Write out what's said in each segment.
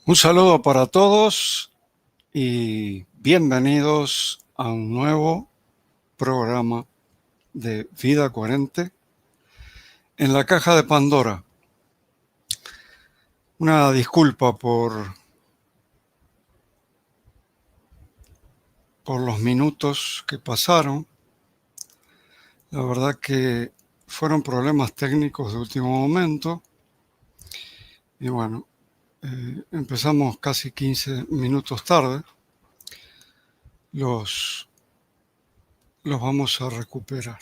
Un saludo para todos y bienvenidos a un nuevo programa de Vida Coherente en la caja de Pandora. Una disculpa por los minutos que pasaron. La verdad que fueron problemas técnicos de último momento y bueno, empezamos casi 15 minutos tarde. Los vamos a recuperar.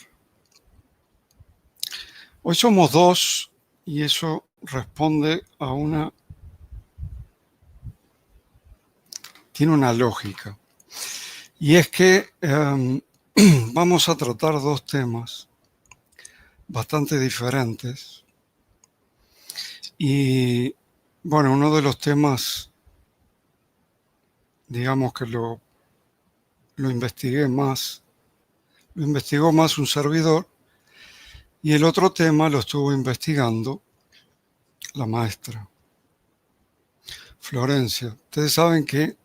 Hoy somos dos y eso responde a tiene una lógica. Y es que vamos a tratar dos temas bastante diferentes. Y bueno, uno de los temas, digamos que lo investigué más, lo investigó más un servidor, y el otro tema lo estuvo investigando la maestra Florencia. Ustedes saben que,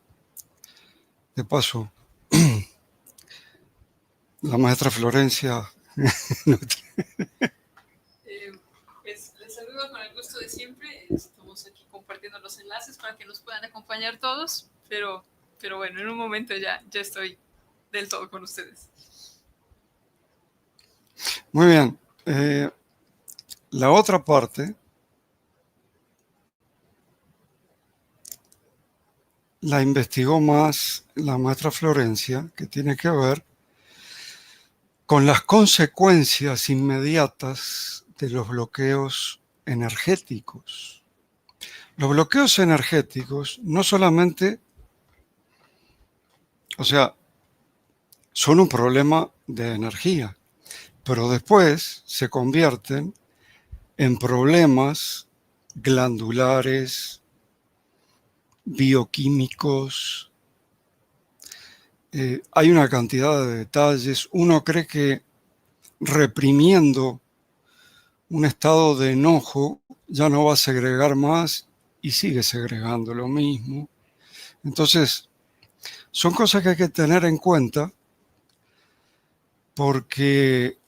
de paso, la maestra Florencia Pues les saludo con el gusto de siempre. Estamos aquí compartiendo los enlaces para que nos puedan acompañar todos, pero bueno, en un momento ya estoy del todo con ustedes. Muy bien. La otra parte la investigó más la maestra Florencia, que tiene que ver con las consecuencias inmediatas de los bloqueos energéticos. Los bloqueos energéticos no solamente, o sea, son un problema de energía, pero después se convierten en problemas glandulares, bioquímicos. Hay una cantidad de detalles. Uno cree que reprimiendo un estado de enojo ya no va a segregar más y sigue segregando lo mismo. Entonces, son cosas que hay que tener en cuenta porque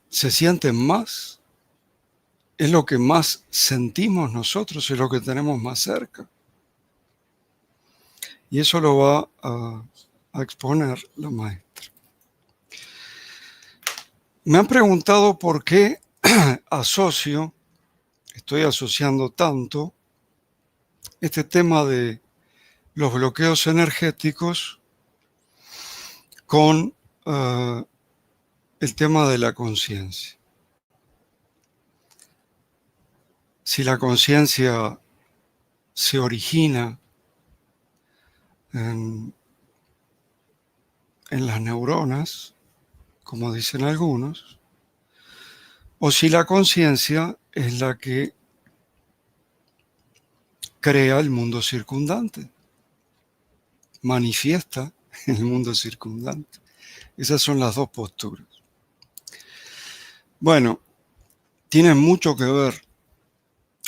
se sienten más, es lo que más sentimos nosotros, es lo que tenemos más cerca. Y eso lo va a exponer la maestra. Me han preguntado por qué estoy asociando tanto este tema de los bloqueos energéticos con el tema de la conciencia. Si la conciencia se origina en las neuronas, como dicen algunos, o si la conciencia es la que crea el mundo circundante, manifiesta el mundo circundante. Esas son las dos posturas. Bueno, tienen mucho que ver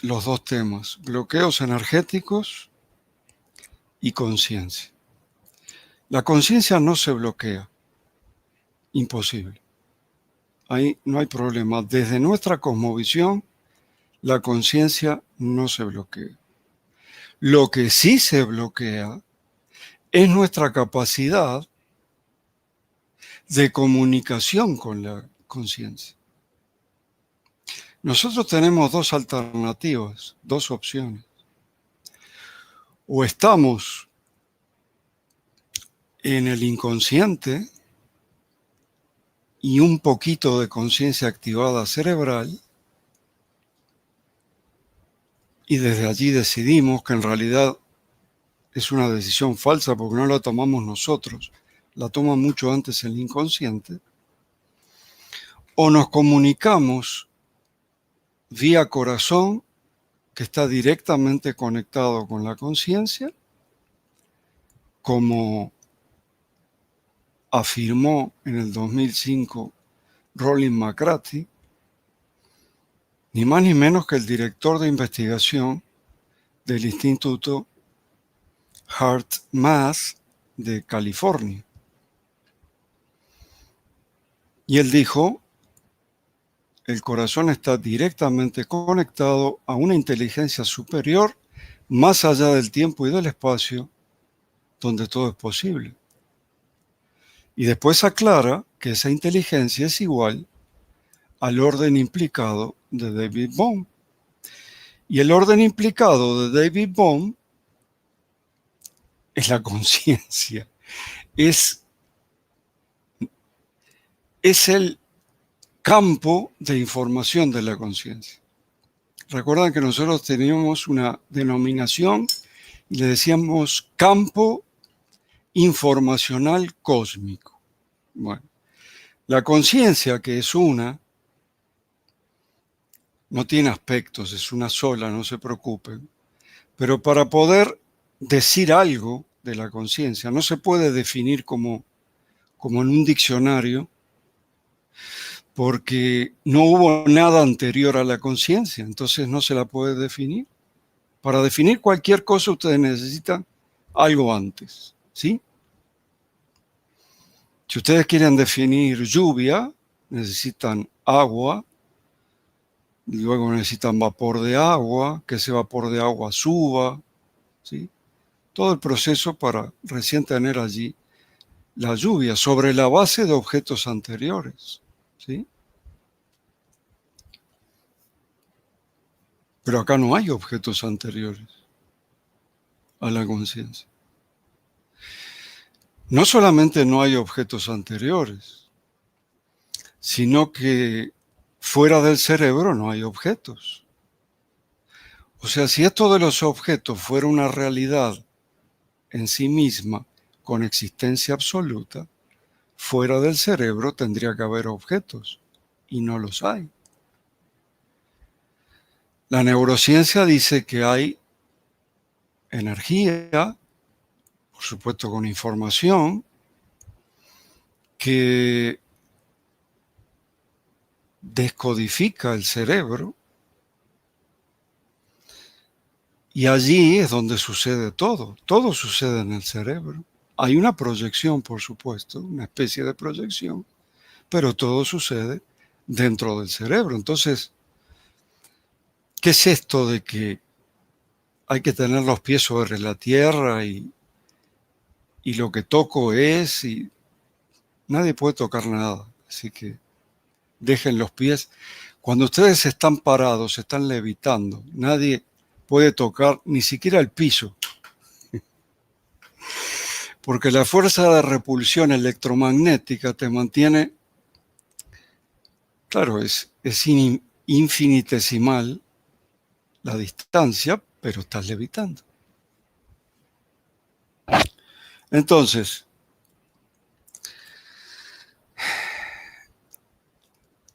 los dos temas, bloqueos energéticos y conciencia. La conciencia no se bloquea, imposible. Ahí no hay problema. Desde nuestra cosmovisión, la conciencia no se bloquea. Lo que sí se bloquea es nuestra capacidad de comunicación con la conciencia. Nosotros tenemos dos alternativas, dos opciones. O estamos en el inconsciente y un poquito de conciencia activada cerebral, y desde allí decidimos que en realidad es una decisión falsa porque no la tomamos nosotros, la toma mucho antes el inconsciente, o nos comunicamos vía corazón, que está directamente conectado con la conciencia, como afirmó en el 2005 Rollin McCarthy, ni más ni menos que el director de investigación del Instituto HeartMath de California. Y él dijo, el corazón está directamente conectado a una inteligencia superior más allá del tiempo y del espacio, donde todo es posible. Y después aclara que esa inteligencia es igual al orden implicado de David Bohm. Y el orden implicado de David Bohm es la conciencia. Es el campo de información de la conciencia. Recuerdan que nosotros teníamos una denominación y le decíamos campo informacional cósmico. Bueno, la conciencia, que es una, no tiene aspectos, es una sola, no se preocupen. Pero para poder decir algo de la conciencia, no se puede definir como en un diccionario, porque no hubo nada anterior a la conciencia, entonces no se la puede definir. Para definir cualquier cosa ustedes necesitan algo antes, ¿sí? Si ustedes quieren definir lluvia, necesitan agua, luego necesitan vapor de agua, que ese vapor de agua suba, ¿sí? Todo el proceso para recién tener allí la lluvia sobre la base de objetos anteriores, ¿sí? Pero acá no hay objetos anteriores a la conciencia. No solamente no hay objetos anteriores, sino que fuera del cerebro no hay objetos. O sea, si esto de los objetos fuera una realidad en sí misma, con existencia absoluta, fuera del cerebro tendría que haber objetos, y no los hay. La neurociencia dice que hay energía, por supuesto con información, que descodifica el cerebro, y allí es donde sucede todo. Todo sucede en el cerebro. Hay una proyección, por supuesto, una especie de proyección, pero todo sucede dentro del cerebro. Entonces, ¿qué es esto de que hay que tener los pies sobre la tierra y lo que toco es, y nadie puede tocar nada? Así que dejen los pies. Cuando ustedes están parados, están levitando, nadie puede tocar ni siquiera el piso, porque la fuerza de repulsión electromagnética te mantiene, claro, es infinitesimal la distancia, pero estás levitando. Entonces,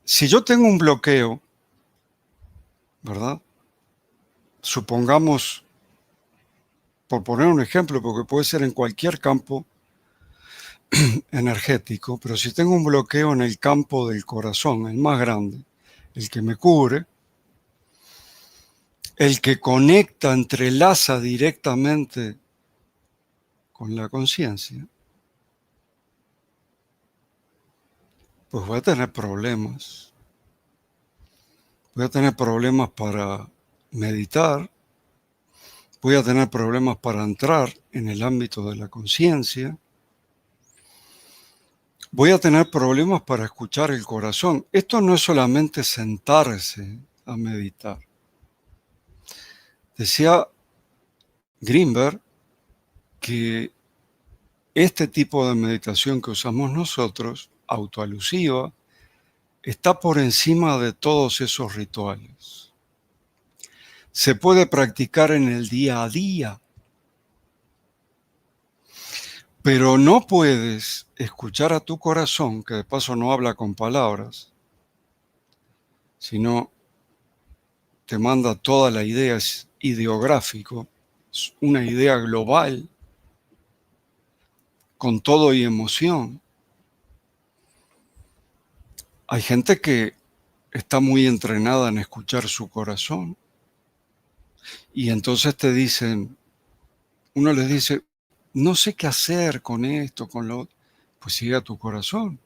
si yo tengo un bloqueo, ¿verdad? Supongamos, por poner un ejemplo, porque puede ser en cualquier campo energético, pero si tengo un bloqueo en el campo del corazón, el más grande, el que me cubre, el que conecta, entrelaza directamente con la conciencia, pues voy a tener problemas. Voy a tener problemas para meditar, voy a tener problemas para entrar en el ámbito de la conciencia, voy a tener problemas para escuchar el corazón. Esto no es solamente sentarse a meditar. Decía Greenberg que este tipo de meditación que usamos nosotros, autoalusiva, está por encima de todos esos rituales. Se puede practicar en el día a día, pero no puedes escuchar a tu corazón, que de paso no habla con palabras, sino te manda toda la idea, es ideográfico, es una idea global, con todo y emoción. Hay gente que está muy entrenada en escuchar su corazón. Y entonces te dicen, uno les dice, no sé qué hacer con esto, con lo otro. Pues sigue a tu corazón.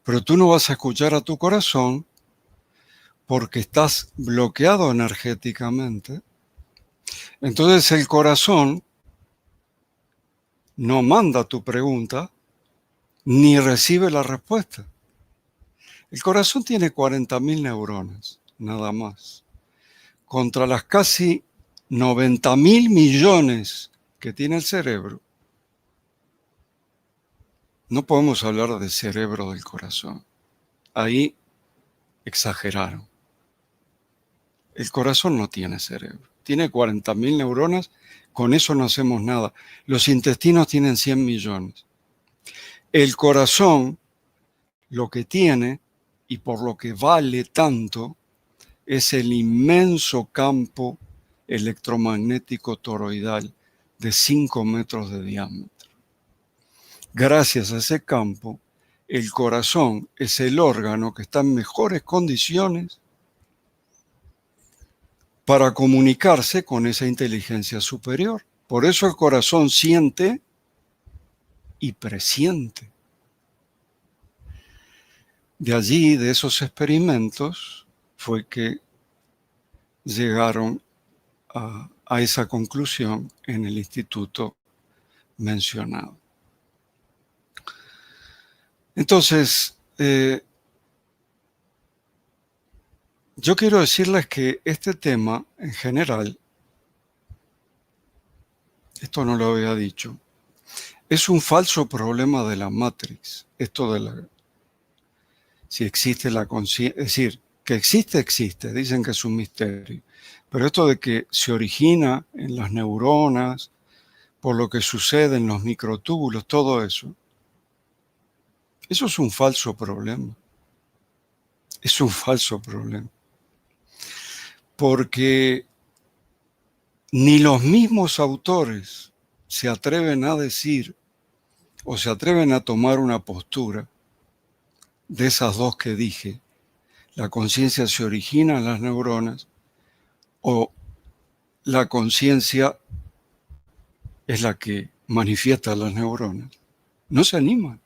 Pero tú no vas a escuchar a tu corazón porque estás bloqueado energéticamente. Entonces el corazón no manda tu pregunta ni recibe la respuesta. El corazón tiene 40.000 neuronas, nada más, contra las casi 90.000 millones que tiene el cerebro. No podemos hablar de cerebro del corazón. Ahí exageraron. El corazón no tiene cerebro. Tiene 40.000 neuronas, con eso no hacemos nada. Los intestinos tienen 100 millones. El corazón, lo que tiene, y por lo que vale tanto, es el inmenso campo electromagnético toroidal de 5 metros de diámetro. Gracias a ese campo, el corazón es el órgano que está en mejores condiciones para comunicarse con esa inteligencia superior. Por eso el corazón siente y presiente. De allí, de esos experimentos, fue que llegaron a esa conclusión en el instituto mencionado. Entonces, yo quiero decirles que este tema, en general, esto no lo había dicho, es un falso problema de la Matrix. Esto de si existe la conciencia, es decir, que existe, dicen que es un misterio. Pero esto de que se origina en las neuronas, por lo que sucede en los microtúbulos, todo eso es un falso problema. Es un falso problema. Porque ni los mismos autores se atreven a decir o se atreven a tomar una postura de esas dos que dije. La conciencia se origina en las neuronas o la conciencia es la que manifiesta las neuronas. No se animan.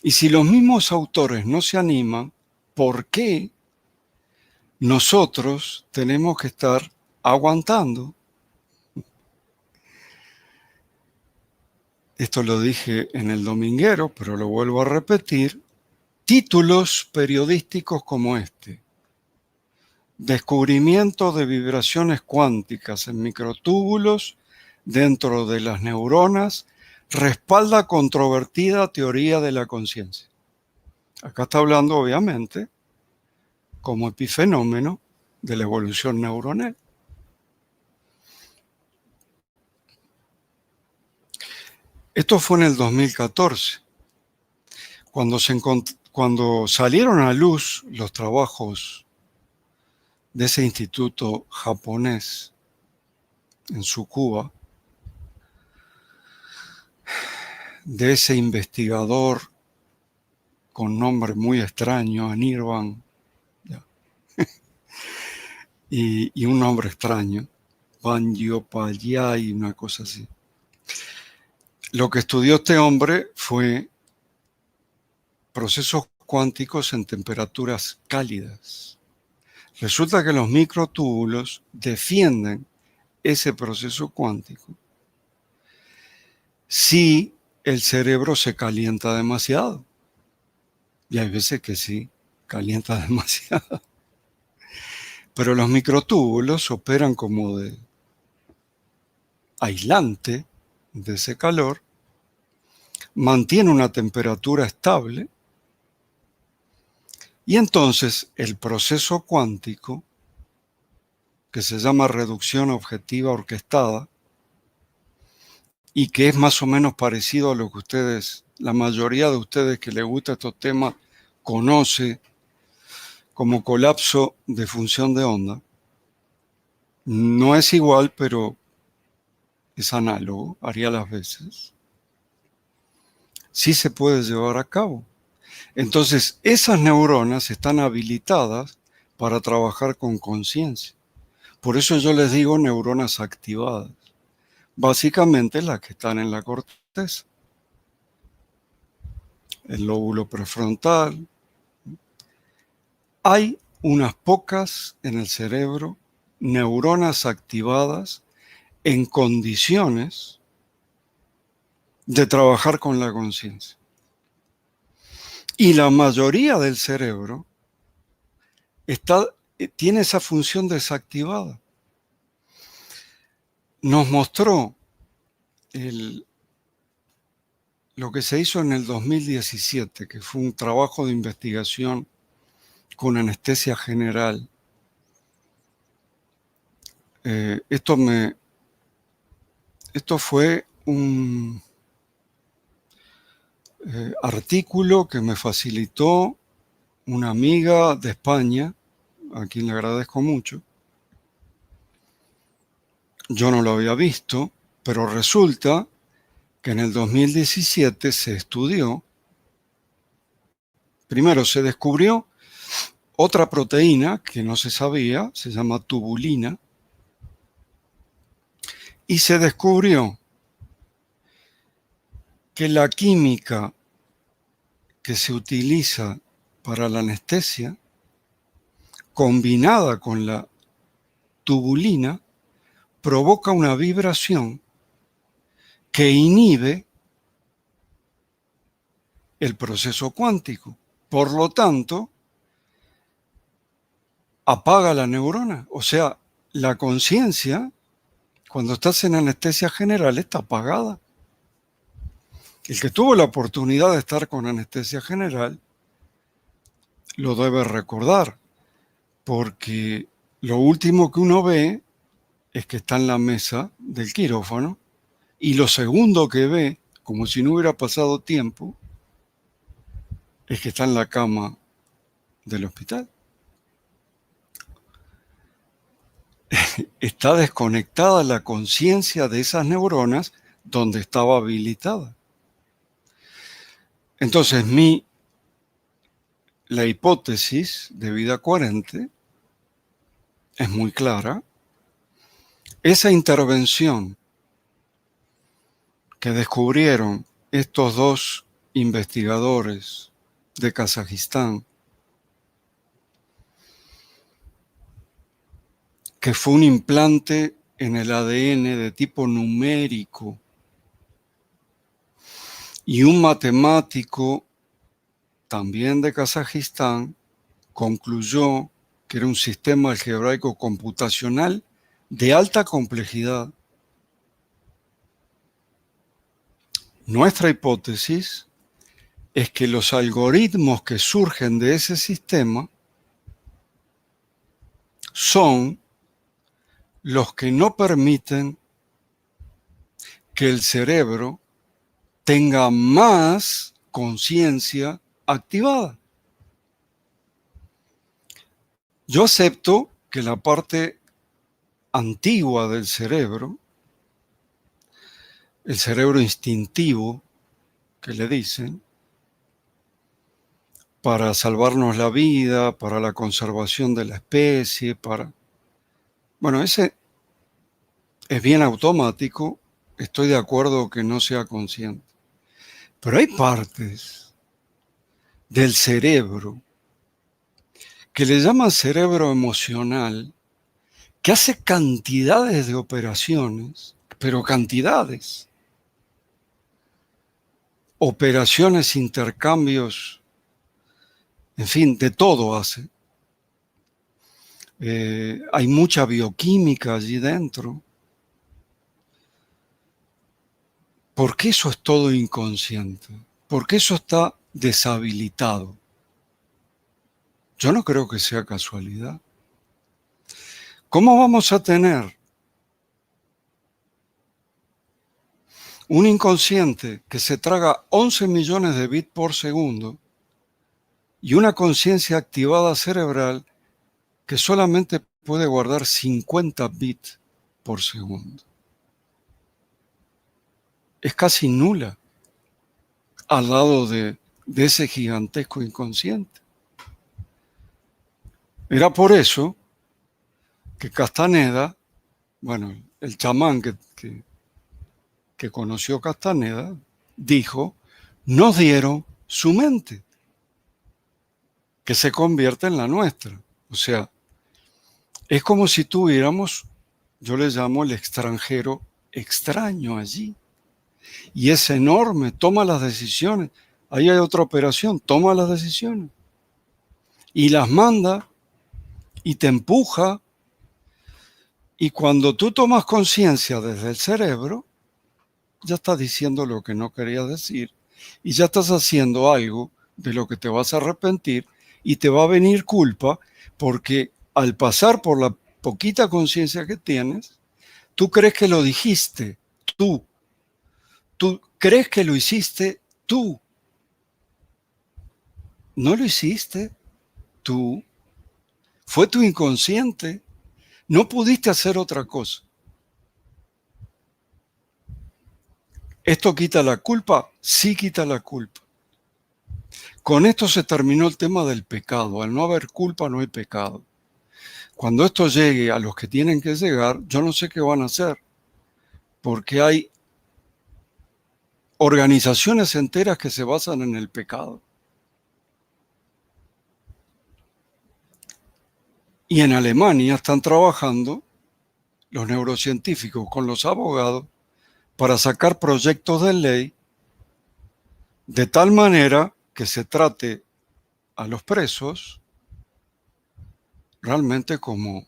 Y si los mismos autores no se animan, ¿por qué nosotros tenemos que estar aguantando? Esto lo dije en el dominguero, pero lo vuelvo a repetir. Títulos periodísticos como este: descubrimiento de vibraciones cuánticas en microtúbulos dentro de las neuronas respalda controvertida teoría de la conciencia. Acá está hablando, obviamente, como epifenómeno de la evolución neuronal. Esto fue en el 2014, cuando salieron a luz los trabajos de ese instituto japonés en Tsukuba, de ese investigador con nombre muy extraño, Anirban, y un nombre extraño, Bangyopallay, una cosa así. Lo que estudió este hombre fue procesos cuánticos en temperaturas cálidas. Resulta que los microtúbulos defienden ese proceso cuántico si el cerebro se calienta demasiado. Y hay veces que sí, calienta demasiado. Pero los microtúbulos operan como de aislante de ese calor, mantiene una temperatura estable y entonces el proceso cuántico, que se llama reducción objetiva orquestada y que es más o menos parecido a lo que ustedes, la mayoría de ustedes que les gusta estos temas, conoce como colapso de función de onda, no es igual, pero es análogo, haría las veces. Sí se puede llevar a cabo. Entonces, esas neuronas están habilitadas para trabajar con conciencia. Por eso yo les digo neuronas activadas. Básicamente las que están en la corteza, el lóbulo prefrontal. Hay unas pocas en el cerebro neuronas activadas en condiciones de trabajar con la conciencia. Y la mayoría del cerebro tiene esa función desactivada. Nos mostró lo que se hizo en el 2017, que fue un trabajo de investigación con anestesia general. Esto fue un artículo que me facilitó una amiga de España, a quien le agradezco mucho. Yo no lo había visto, pero resulta que en el 2017 se estudió, primero se descubrió otra proteína que no se sabía, se llama tubulina, y se descubrió que la química que se utiliza para la anestesia, combinada con la tubulina, provoca una vibración que inhibe el proceso cuántico. Por lo tanto, apaga la neurona. O sea, la conciencia, cuando estás en anestesia general, está apagada. El que tuvo la oportunidad de estar con anestesia general lo debe recordar, porque lo último que uno ve es que está en la mesa del quirófano y lo segundo que ve, como si no hubiera pasado tiempo, es que está en la cama del hospital. Está desconectada la conciencia de esas neuronas donde estaba habilitada. Entonces, la hipótesis de vida coherente es muy clara. Esa intervención que descubrieron estos dos investigadores de Kazajistán, que fue un implante en el ADN de tipo numérico, y un matemático también de Kazajistán concluyó que era un sistema algebraico computacional de alta complejidad. Nuestra hipótesis es que los algoritmos que surgen de ese sistema son los que no permiten que el cerebro tenga más conciencia activada. Yo acepto que la parte antigua del cerebro, el cerebro instintivo, que le dicen, para salvarnos la vida, para la conservación de la especie, bueno, ese es bien automático, estoy de acuerdo que no sea consciente. Pero hay partes del cerebro que le llaman cerebro emocional, que hace cantidades de operaciones, pero cantidades. Operaciones, intercambios, en fin, de todo hace. Hay mucha bioquímica allí dentro. ¿Por qué eso es todo inconsciente? ¿Por qué eso está deshabilitado? Yo no creo que sea casualidad. ¿Cómo vamos a tener un inconsciente que se traga 11 millones de bits por segundo y una conciencia activada cerebral que solamente puede guardar 50 bits por segundo? Es casi nula al lado de de ese gigantesco inconsciente. Era por eso que Castaneda, bueno, el chamán que conoció Castaneda, dijo, nos dieron su mente, que se convierte en la nuestra. O sea, es como si tuviéramos, yo le llamo el extranjero extraño allí. Y es enorme, toma las decisiones. Ahí hay otra operación, toma las decisiones. Y las manda y te empuja. Y cuando tú tomas conciencia desde el cerebro, ya estás diciendo lo que no querías decir. Y ya estás haciendo algo de lo que te vas a arrepentir y te va a venir culpa porque al pasar por la poquita conciencia que tienes, tú crees que lo dijiste, tú crees que lo hiciste tú. No lo hiciste tú. Fue tu inconsciente. No pudiste hacer otra cosa. ¿Esto quita la culpa? Sí quita la culpa. Con esto se terminó el tema del pecado. Al no haber culpa no hay pecado. Cuando esto llegue a los que tienen que llegar, yo no sé qué van a hacer. Porque hay organizaciones enteras que se basan en el pecado. Y en Alemania están trabajando los neurocientíficos con los abogados para sacar proyectos de ley de tal manera que se trate a los presos realmente como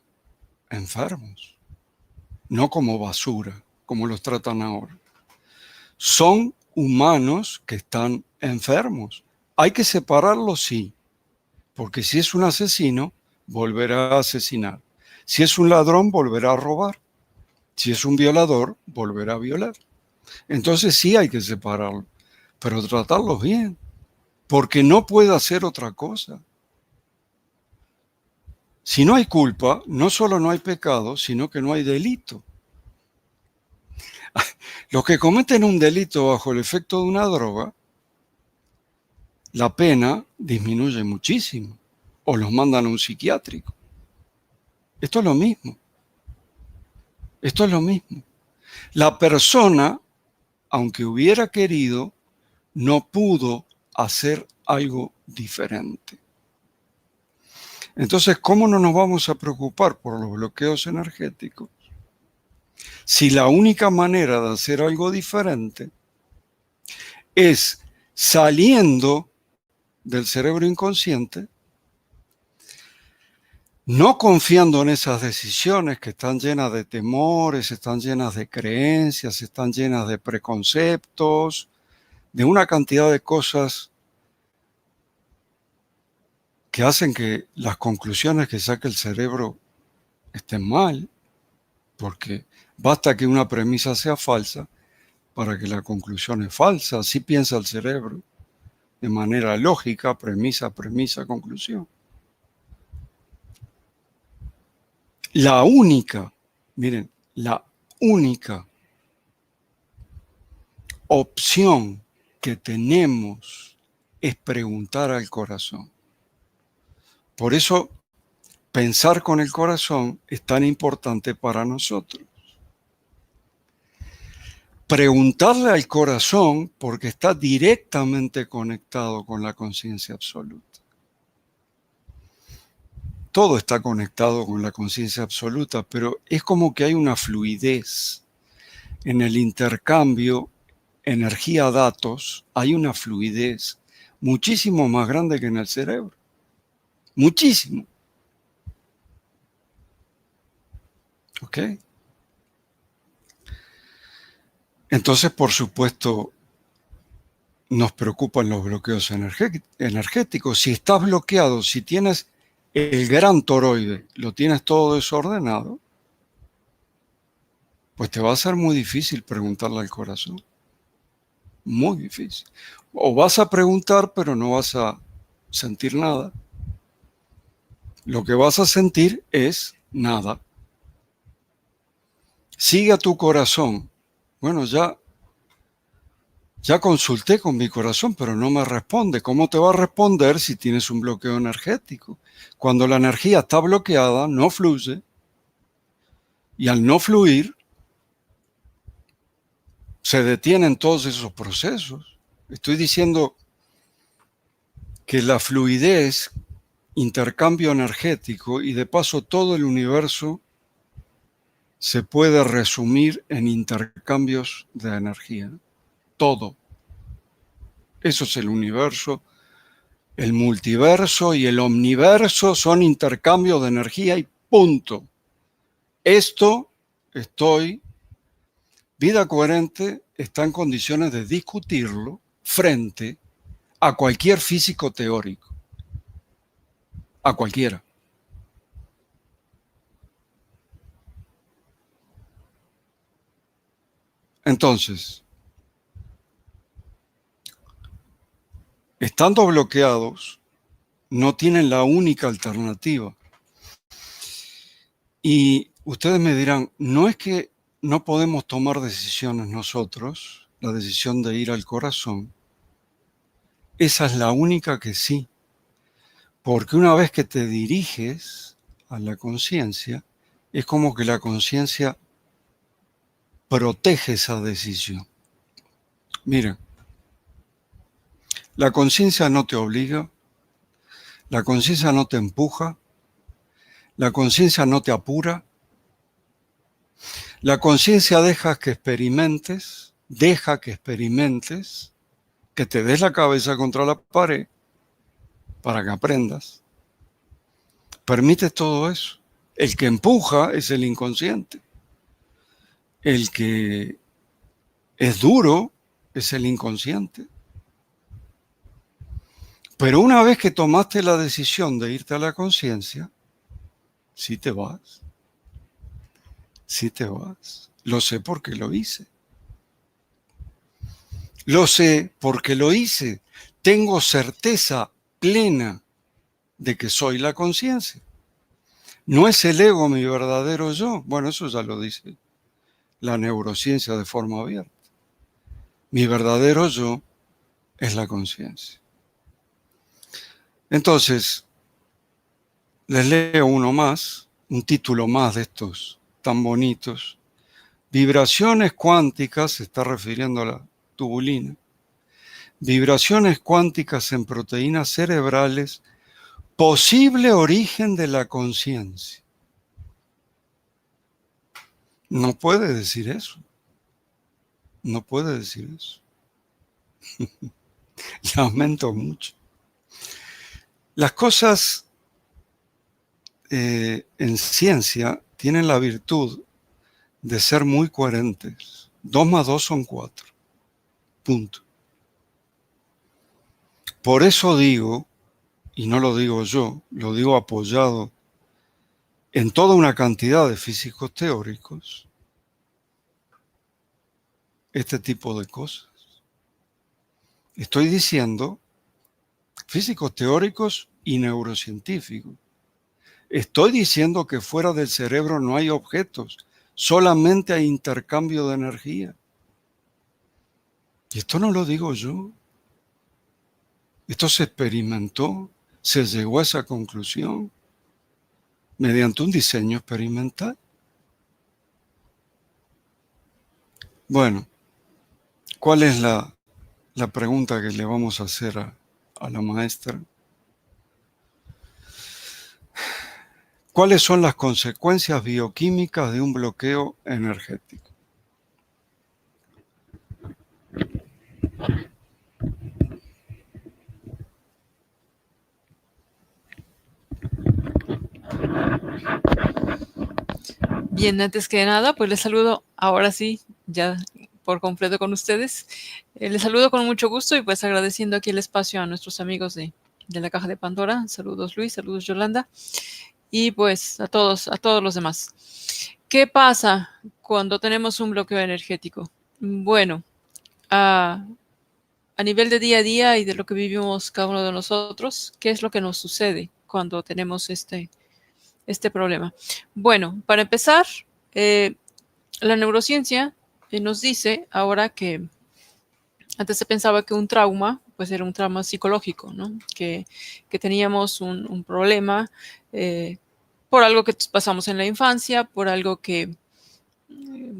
enfermos, no como basura, como los tratan ahora. Son humanos que están enfermos. Hay que separarlos, sí, porque si es un asesino, volverá a asesinar. Si es un ladrón, volverá a robar. Si es un violador, volverá a violar. Entonces sí hay que separarlos, pero tratarlos bien, porque no puede hacer otra cosa. Si no hay culpa, no solo no hay pecado, sino que no hay delito. Los que cometen un delito bajo el efecto de una droga, la pena disminuye muchísimo, o los mandan a un psiquiátrico. Esto es lo mismo. Esto es lo mismo. La persona, aunque hubiera querido, no pudo hacer algo diferente. Entonces, ¿cómo no nos vamos a preocupar por los bloqueos energéticos si la única manera de hacer algo diferente es saliendo del cerebro inconsciente, no confiando en esas decisiones que están llenas de temores, están llenas de creencias, están llenas de preconceptos, de una cantidad de cosas que hacen que las conclusiones que saque el cerebro estén mal, porque basta que una premisa sea falsa para que la conclusión es falsa. Así piensa el cerebro, de manera lógica, premisa, conclusión. La única opción que tenemos es preguntar al corazón. Por eso, pensar con el corazón es tan importante para nosotros. Preguntarle al corazón porque está directamente conectado con la conciencia absoluta. Todo está conectado con la conciencia absoluta, pero es como que hay una fluidez en el intercambio energía-datos, hay una fluidez muchísimo más grande que en el cerebro. Muchísimo. ¿Ok? Entonces, por supuesto, nos preocupan los bloqueos energéticos. Si estás bloqueado, si tienes el gran toroide, lo tienes todo desordenado, pues te va a ser muy difícil preguntarle al corazón. Muy difícil. O vas a preguntar, pero no vas a sentir nada. Lo que vas a sentir es nada. Sigue a tu corazón. Bueno, ya Ya consulté con mi corazón, pero no me responde. ¿Cómo te va a responder si tienes un bloqueo energético? Cuando la energía está bloqueada, no fluye. Y al no fluir, se detienen todos esos procesos. Estoy diciendo que la fluidez, intercambio energético y de paso todo el universo se puede resumir en intercambios de energía. Todo. Eso es el universo. El multiverso y el omniverso son intercambios de energía y punto. Esto Vida Coherente está en condiciones de discutirlo frente a cualquier físico teórico, a cualquiera. Entonces, estando bloqueados, no tienen la única alternativa. Y ustedes me dirán, no es que no podemos tomar decisiones nosotros, la decisión de ir al corazón, esa es la única que sí, porque una vez que te diriges a la conciencia, es como que la conciencia protege esa decisión. Mira, la conciencia no te obliga, la conciencia no te empuja, la conciencia no te apura, la conciencia deja que experimentes, que te des la cabeza contra la pared para que aprendas. Permite todo eso. El que empuja es el inconsciente. El que es duro es el inconsciente. Pero una vez que tomaste la decisión de irte a la conciencia, sí te vas. Sí te vas. Lo sé porque lo hice. Lo sé porque lo hice. Tengo certeza plena de que soy la conciencia. No es el ego mi verdadero yo. Bueno, eso ya lo dice la neurociencia de forma abierta. Mi verdadero yo es la conciencia. Entonces, les leo uno más, un título más de estos tan bonitos. Vibraciones cuánticas, se está refiriendo a la tubulina. Vibraciones cuánticas en proteínas cerebrales, posible origen de la conciencia. No puede decir eso. No puede decir eso. Lamento mucho. Las cosas en ciencia tienen la virtud de ser muy coherentes. 2 más 2 son 4. Punto. Por eso digo, y no lo digo yo, lo digo apoyado en toda una cantidad de físicos teóricos, este tipo de cosas. Estoy diciendo físicos teóricos y neurocientíficos. Estoy diciendo que fuera del cerebro no hay objetos, solamente hay intercambio de energía. Y esto no lo digo yo. Esto se experimentó, se llegó a esa conclusión mediante un diseño experimental. Bueno, ¿cuál es la pregunta que le vamos a hacer a la maestra? ¿Cuáles son las consecuencias bioquímicas de un bloqueo energético? Bien, antes que nada, pues les saludo ahora sí, ya por completo con ustedes. Les saludo con mucho gusto y pues agradeciendo aquí el espacio a nuestros amigos de la Caja de Pandora. Saludos Luis, saludos Yolanda y pues a todos los demás. ¿Qué pasa cuando tenemos un bloqueo energético? Bueno, a nivel de día a día y de lo que vivimos cada uno de nosotros, ¿qué es lo que nos sucede cuando tenemos este problema? Bueno, para empezar, la neurociencia nos dice ahora que Antes se pensaba que un trauma, pues era un trauma psicológico, ¿no? Que teníamos un problema por algo que pasamos en la infancia, por algo que,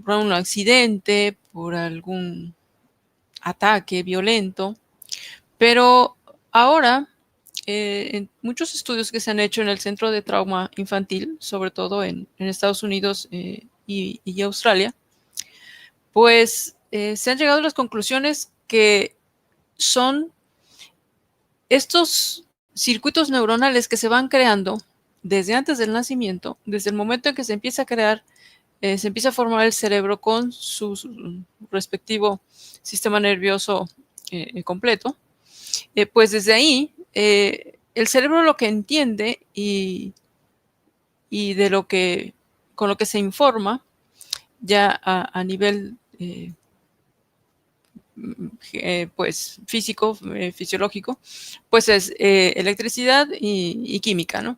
por un accidente, por algún ataque violento. Pero ahora, en muchos estudios que se han hecho en el Centro de Trauma Infantil, sobre todo en Estados Unidos y Australia, pues se han llegado a las conclusiones que son estos circuitos neuronales que se van creando desde antes del nacimiento, desde el momento en que se empieza a crear, se empieza a formar el cerebro con su respectivo sistema nervioso completo, pues desde ahí el cerebro lo que entiende y de lo que, con lo que se informa ya a nivel pues físico, fisiológico, pues es electricidad y química, ¿no?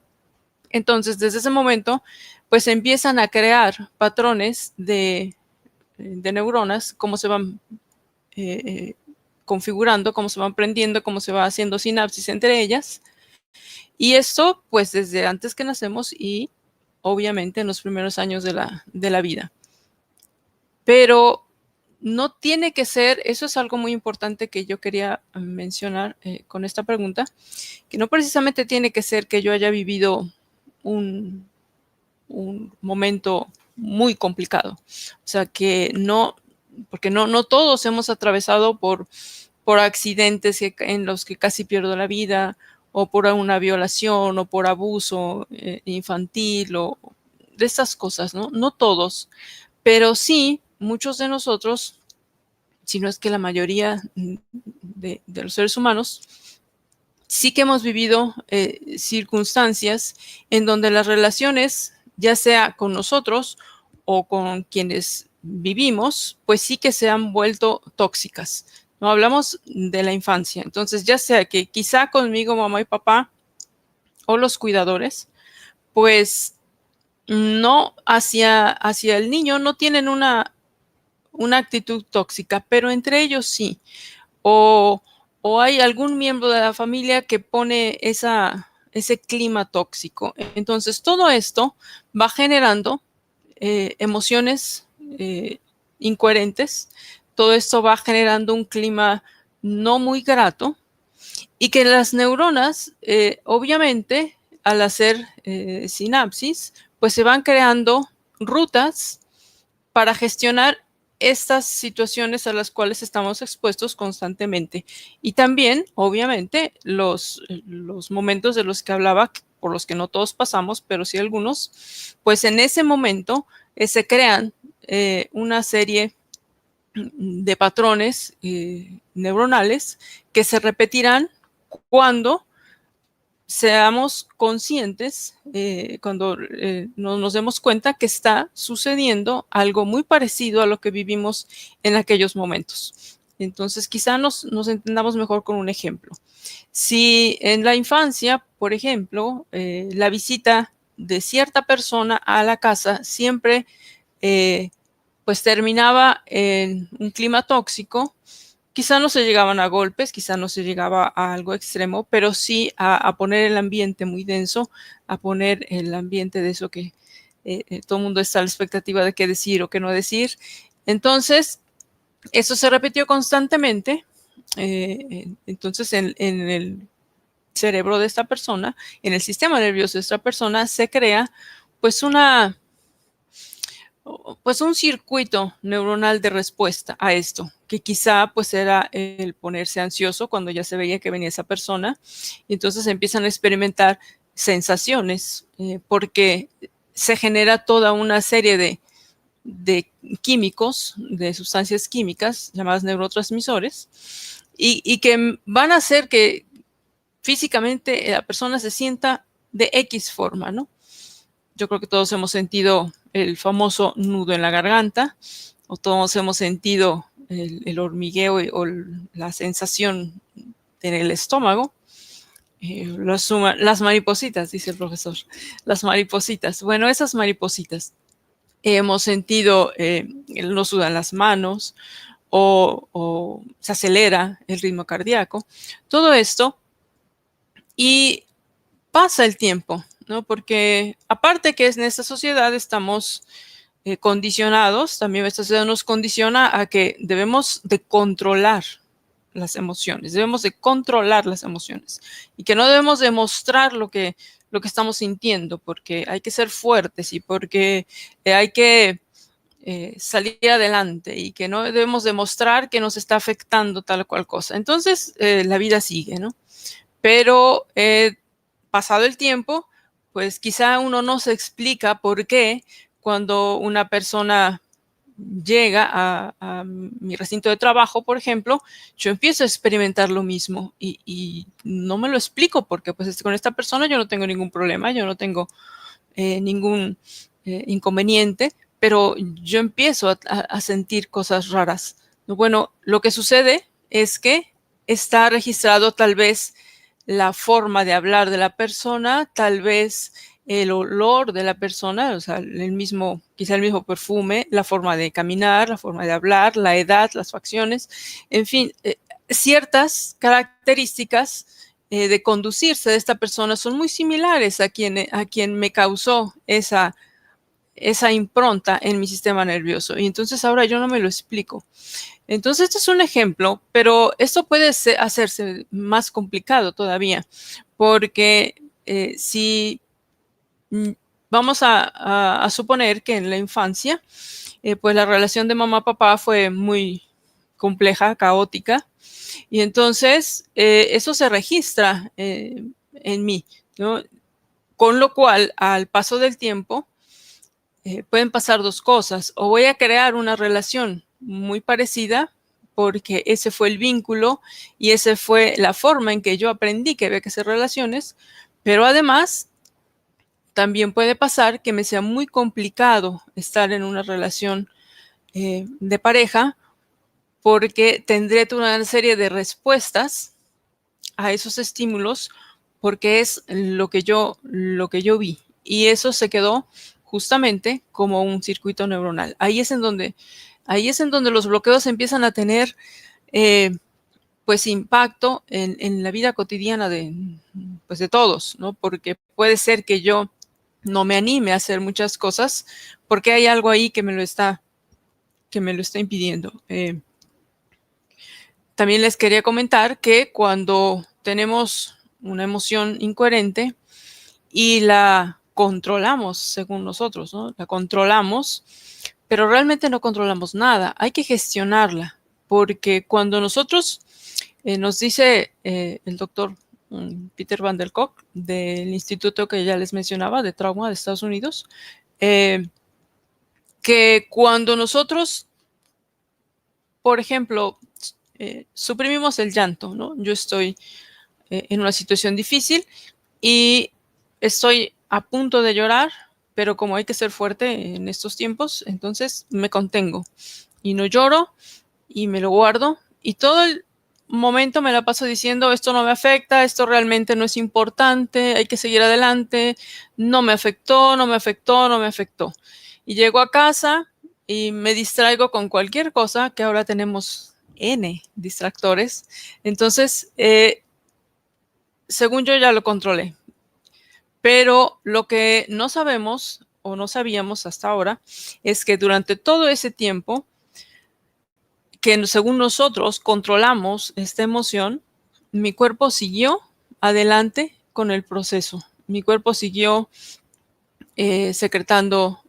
Entonces, desde ese momento, pues empiezan a crear patrones de neuronas, cómo se van configurando, cómo se van prendiendo, cómo se va haciendo sinapsis entre ellas. Y esto, pues desde antes que nacemos y obviamente en los primeros años de la vida. Pero no tiene que ser, eso es algo muy importante que yo quería mencionar con esta pregunta, que no precisamente tiene que ser que yo haya vivido un momento muy complicado. O sea, que no, porque no todos hemos atravesado por accidentes en los que casi pierdo la vida, o por una violación, o por abuso infantil, o de estas cosas, ¿no? No todos, pero sí muchos de nosotros, si no es que la mayoría de los seres humanos, sí que hemos vivido circunstancias en donde las relaciones, ya sea con nosotros o con quienes vivimos, pues sí que se han vuelto tóxicas. No hablamos de la infancia. Entonces, ya sea que quizá conmigo, mamá y papá, o los cuidadores, pues no hacia el niño no tienen una actitud tóxica, pero entre ellos sí. O hay algún miembro de la familia que pone ese clima tóxico. Entonces, todo esto va generando emociones incoherentes. Todo esto va generando un clima no muy grato y que las neuronas, obviamente, al hacer sinapsis, pues se van creando rutas para gestionar estas situaciones a las cuales estamos expuestos constantemente. Y también, obviamente, los momentos de los que hablaba, por los que no todos pasamos, pero sí algunos, pues en ese momento se crean una serie de patrones neuronales que se repetirán cuando seamos conscientes, cuando nos demos cuenta que está sucediendo algo muy parecido a lo que vivimos en aquellos momentos. Entonces, quizá nos entendamos mejor con un ejemplo. Si en la infancia, por ejemplo, la visita de cierta persona a la casa siempre pues terminaba en un clima tóxico, quizá no se llegaban a golpes, quizá no se llegaba a algo extremo, pero sí a poner el ambiente muy denso, a poner el ambiente de eso que todo el mundo está a la expectativa de qué decir o qué no decir. Entonces, eso se repitió constantemente. Entonces, en el cerebro de esta persona, en el sistema nervioso de esta persona, se crea pues un circuito neuronal de respuesta a esto, que quizá pues era el ponerse ansioso cuando ya se veía que venía esa persona, y entonces empiezan a experimentar sensaciones, porque se genera toda una serie de químicos, de sustancias químicas llamadas neurotransmisores, y que van a hacer que físicamente la persona se sienta de X forma, ¿no? Yo creo que todos hemos sentido el famoso nudo en la garganta, o todos hemos sentido el hormigueo o la sensación en el estómago. Las maripositas, dice el profesor, las maripositas. Bueno, esas maripositas. Hemos sentido, nos sudan las manos, o se acelera el ritmo cardíaco. Todo esto, y pasa el tiempo, ¿no? Porque aparte que en esta sociedad estamos condicionados, también esta sociedad nos condiciona a que debemos de controlar las emociones, debemos de controlar las emociones y que no debemos demostrar lo que estamos sintiendo, porque hay que ser fuertes y porque hay que salir adelante y que no debemos demostrar que nos está afectando tal o cual cosa. Entonces, la vida sigue, ¿no? Pero pasado el tiempo, pues quizá uno no se explica por qué cuando una persona llega a mi recinto de trabajo, por ejemplo, yo empiezo a experimentar lo mismo y no me lo explico porque pues con esta persona yo no tengo ningún problema, yo no tengo ningún inconveniente, pero yo empiezo a sentir cosas raras. Bueno, lo que sucede es que está registrado tal vez la forma de hablar de la persona, tal vez el olor de la persona, o sea, quizá el mismo perfume, la forma de caminar, la forma de hablar, la edad, las facciones, en fin, ciertas características de conducirse de esta persona son muy similares a quien me causó esa impronta en mi sistema nervioso. Y entonces ahora yo no me lo explico. Entonces, este es un ejemplo, pero esto puede hacerse más complicado todavía, porque si vamos a suponer que en la infancia, pues la relación de mamá-papá fue muy compleja, caótica, y entonces eso se registra en mí, ¿no? Con lo cual, al paso del tiempo, pueden pasar dos cosas. O voy a crear una relación muy parecida porque ese fue el vínculo y esa fue la forma en que yo aprendí que había que hacer relaciones, pero además también puede pasar que me sea muy complicado estar en una relación de pareja porque tendré toda una serie de respuestas a esos estímulos porque es lo que yo vi y eso se quedó justamente como un circuito neuronal. Ahí es en donde los bloqueos empiezan a tener pues impacto en la vida cotidiana pues de todos, ¿no? Porque puede ser que yo no me anime a hacer muchas cosas porque hay algo ahí que me lo está impidiendo. También les quería comentar que cuando tenemos una emoción incoherente y la controlamos según nosotros, ¿no? La controlamos, pero realmente no controlamos nada. Hay que gestionarla, porque cuando nosotros nos dice el doctor Peter Van der Kolk del instituto que ya les mencionaba de trauma de Estados Unidos, que cuando nosotros, por ejemplo, suprimimos el llanto, ¿no? Yo estoy en una situación difícil y estoy a punto de llorar, pero como hay que ser fuerte en estos tiempos, entonces me contengo y no lloro y me lo guardo y todo el momento me la paso diciendo esto no me afecta, esto realmente no es importante, hay que seguir adelante, no me afectó, no me afectó, no me afectó. Y llego a casa y me distraigo con cualquier cosa, que ahora tenemos N distractores. Entonces, según yo ya lo controlé. Pero lo que no sabemos o no sabíamos hasta ahora es que durante todo ese tiempo que según nosotros controlamos esta emoción, mi cuerpo siguió adelante con el proceso. Mi cuerpo siguió secretando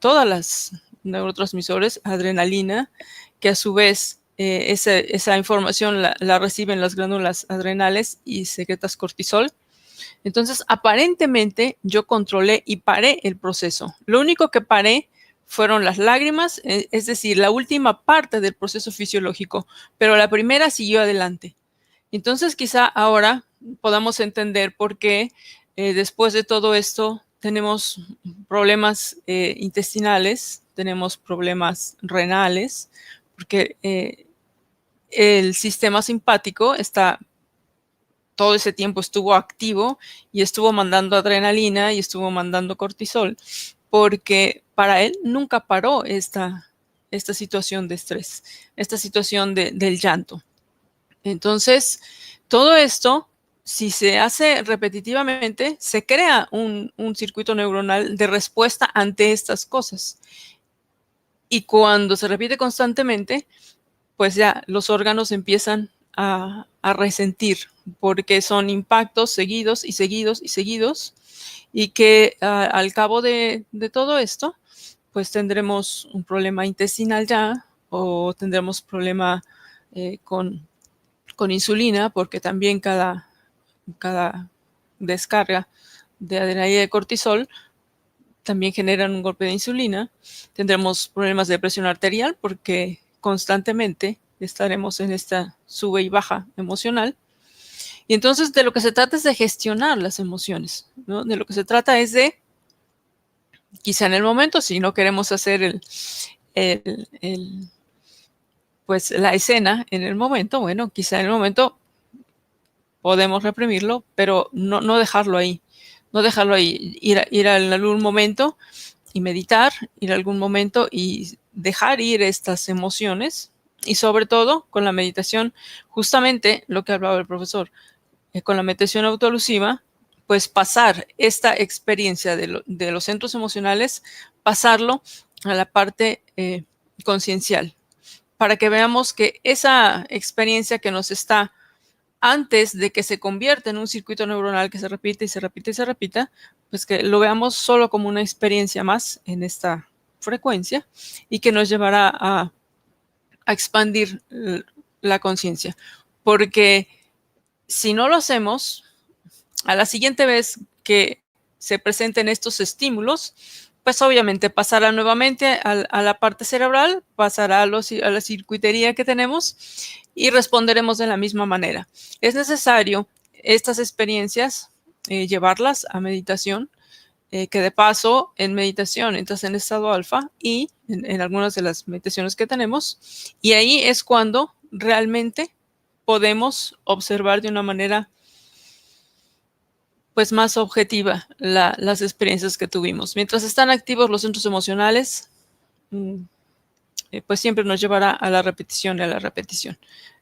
todas las neurotransmisores, adrenalina, que a su vez esa información la reciben las glándulas adrenales y secretas cortisol. Entonces, aparentemente yo controlé y paré el proceso. Lo único que paré fueron las lágrimas, es decir, la última parte del proceso fisiológico, pero la primera siguió adelante. Entonces, quizá ahora podamos entender por qué después de todo esto tenemos problemas intestinales, tenemos problemas renales, porque el sistema simpático todo ese tiempo estuvo activo y estuvo mandando adrenalina y estuvo mandando cortisol, porque para él nunca paró esta esta situación de estrés, esta situación del llanto. Entonces, todo esto, si se hace repetitivamente, se crea un circuito neuronal de respuesta ante estas cosas. Y cuando se repite constantemente, pues ya los órganos empiezan a resentir, porque son impactos seguidos y seguidos y seguidos, y que al cabo de todo esto, pues tendremos un problema intestinal ya, o tendremos problema con insulina, porque también cada descarga de adrenalina y de cortisol también generan un golpe de insulina. Tendremos problemas de presión arterial porque constantemente estaremos en esta sube y baja emocional. Y entonces de lo que se trata es de gestionar las emociones, ¿no? De lo que se trata es de, quizá en el momento, si no queremos hacer pues la escena en el momento, bueno, quizá en el momento podemos reprimirlo, pero no dejarlo ahí. No dejarlo ahí, ir a algún momento y meditar, ir a algún momento y dejar ir estas emociones. Y sobre todo, con la meditación, justamente lo que hablaba el profesor, con la meditación autoalusiva, pues pasar esta experiencia de los centros emocionales, pasarlo a la parte conciencial, para que veamos que esa experiencia que nos está antes de que se convierta en un circuito neuronal que se repite y se repite y se repita, pues que lo veamos solo como una experiencia más en esta frecuencia y que nos llevará a expandir la conciencia. Porque si no lo hacemos, a la siguiente vez que se presenten estos estímulos, pues obviamente pasará nuevamente a la parte cerebral, pasará a la circuitería que tenemos y responderemos de la misma manera. Es necesario estas experiencias llevarlas a meditación, que de paso en meditación entras en estado alfa y en algunas de las meditaciones que tenemos, y ahí es cuando realmente podemos observar de una manera pues más objetiva las experiencias que tuvimos. Mientras están activos los centros emocionales, pues siempre nos llevará a la repetición y a la repetición.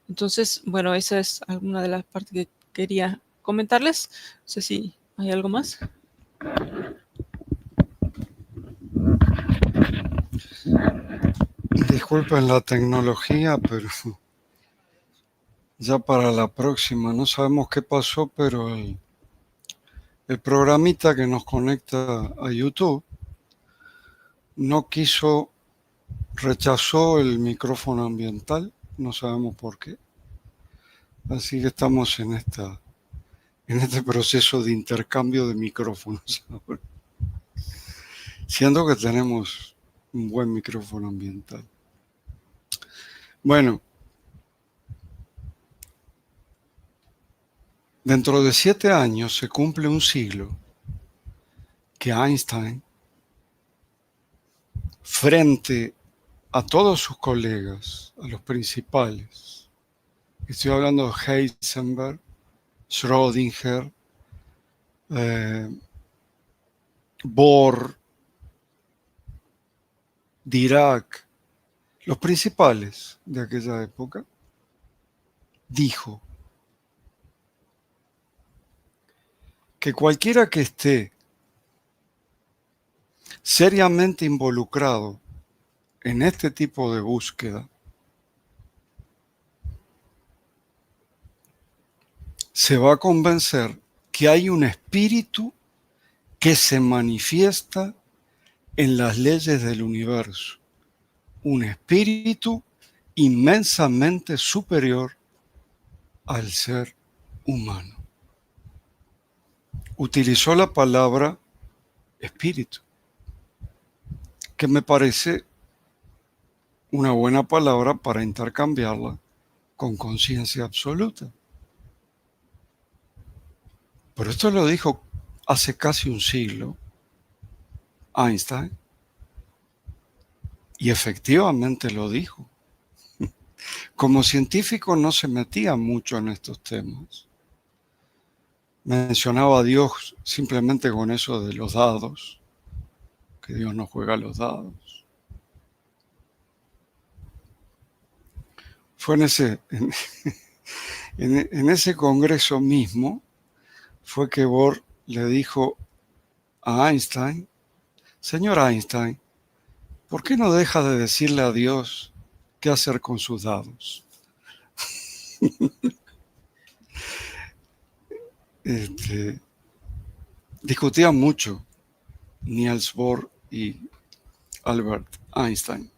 Entonces, bueno, esa es alguna de las partes que quería comentarles. No sé si hay algo más. Disculpen la tecnología, pero ya para la próxima no sabemos qué pasó, pero el programita que nos conecta a YouTube no quiso, rechazó el micrófono ambiental, no sabemos por qué. Así que estamos en este proceso de intercambio de micrófonos ahora. Siendo que tenemos un buen micrófono ambiental. Bueno, dentro de 7 años se cumple un siglo que Einstein, frente a todos sus colegas, a los principales, estoy hablando de Heisenberg, Schrödinger, Bohr, Dirac, los principales de aquella época, dijo que cualquiera que esté seriamente involucrado en este tipo de búsqueda se va a convencer que hay un espíritu que se manifiesta en las leyes del universo, un espíritu inmensamente superior al ser humano. Utilizó la palabra espíritu, que me parece una buena palabra para intercambiarla con conciencia absoluta. Pero esto lo dijo hace casi un siglo Einstein, y efectivamente lo dijo. Como científico no se metía mucho en estos temas. Mencionaba a Dios simplemente con eso de los dados, que Dios no juega los dados. fue en ese congreso mismo, fue que Bohr le dijo a Einstein: señor Einstein, ¿por qué no deja de decirle a Dios qué hacer con sus dados? Discutían mucho Niels Bohr y Albert Einstein.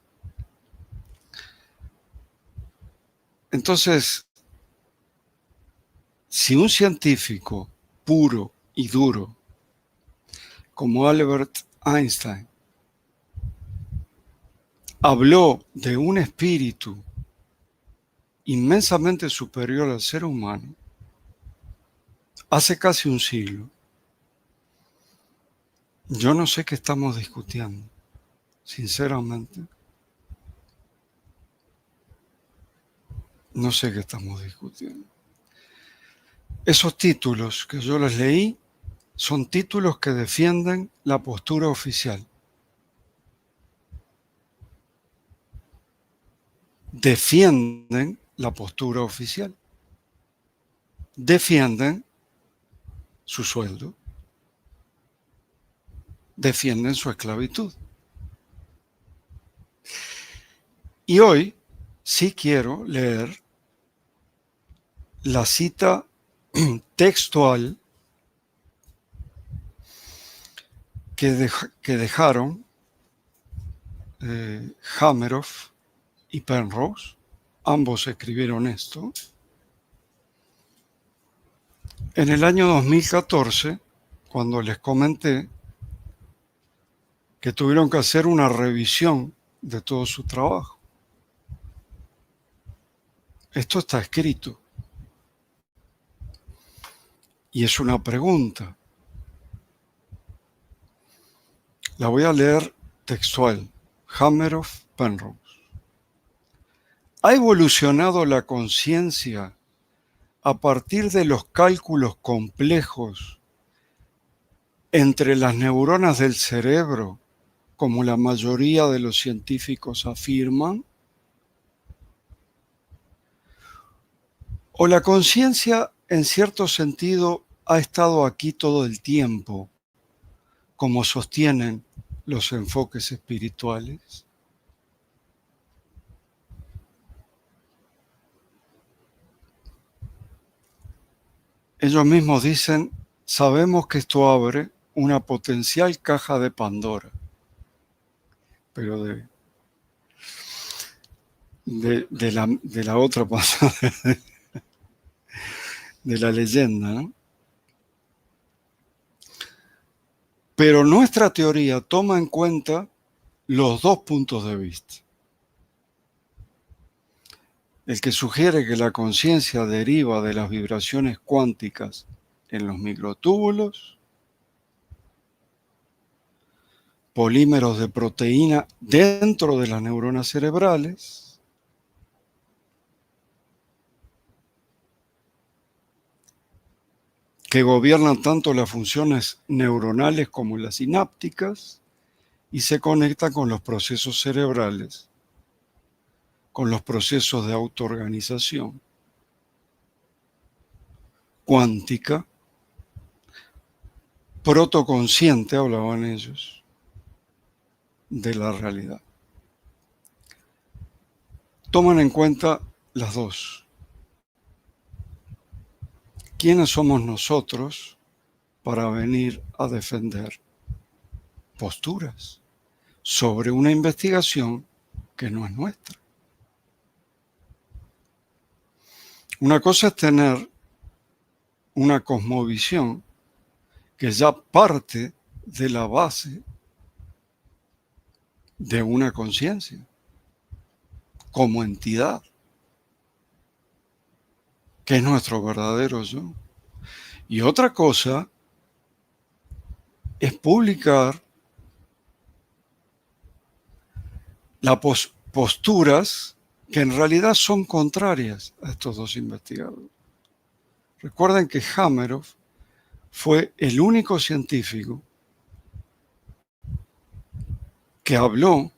Entonces, si un científico puro y duro como Albert Einstein habló de un espíritu inmensamente superior al ser humano hace casi un siglo, yo no sé qué estamos discutiendo, sinceramente. No sé qué estamos discutiendo. Esos títulos que yo les leí son títulos que defienden la postura oficial. Defienden la postura oficial. Defienden su sueldo. Defienden su esclavitud. Y hoy sí quiero leer la cita textual que dejaron Hameroff y Penrose. Ambos escribieron esto en el año 2014, cuando les comenté que tuvieron que hacer una revisión de todo su trabajo. Esto está escrito. Y es una pregunta. La voy a leer textual. Hameroff, Penrose. ¿Ha evolucionado la conciencia a partir de los cálculos complejos entre las neuronas del cerebro, como la mayoría de los científicos afirman? ¿O la conciencia, en cierto sentido, ha estado aquí todo el tiempo, como sostienen los enfoques espirituales? Ellos mismos dicen: sabemos que esto abre una potencial caja de Pandora, pero de la otra pasada, de la leyenda, ¿no? Pero nuestra teoría toma en cuenta los dos puntos de vista. El que sugiere que la conciencia deriva de las vibraciones cuánticas en los microtúbulos, polímeros de proteína dentro de las neuronas cerebrales, que gobiernan tanto las funciones neuronales como las sinápticas y se conectan con los procesos cerebrales, con los procesos de autoorganización cuántica, protoconsciente, hablaban ellos, de la realidad. Toman en cuenta las dos. ¿Quiénes somos nosotros para venir a defender posturas sobre una investigación que no es nuestra? Una cosa es tener una cosmovisión que ya parte de la base de una conciencia como entidad, que es nuestro verdadero yo. Y otra cosa es publicar las posturas que en realidad son contrarias a estos dos investigadores. Recuerden que Hameroff fue el único científico que habló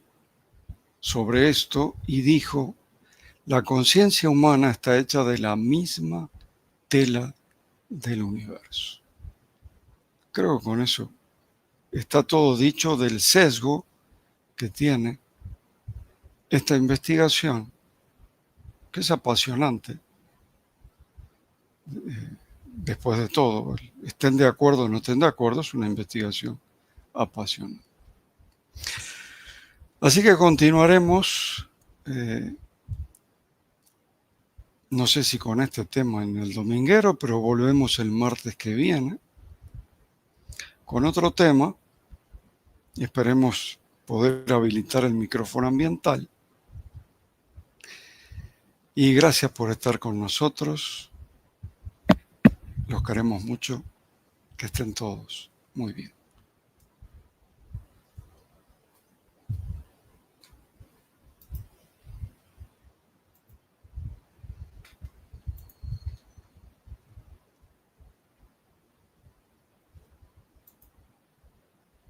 sobre esto y dijo: La conciencia humana está hecha de la misma tela del universo. Creo que con eso está todo dicho del sesgo que tiene esta investigación, que es apasionante. Después de todo, estén de acuerdo o no estén de acuerdo, es una investigación apasionante. Así que continuaremos, no sé si con este tema en el dominguero, pero volvemos el martes que viene con otro tema y esperemos poder habilitar el micrófono ambiental. Y gracias por estar con nosotros. Los queremos mucho. Que estén todos muy bien.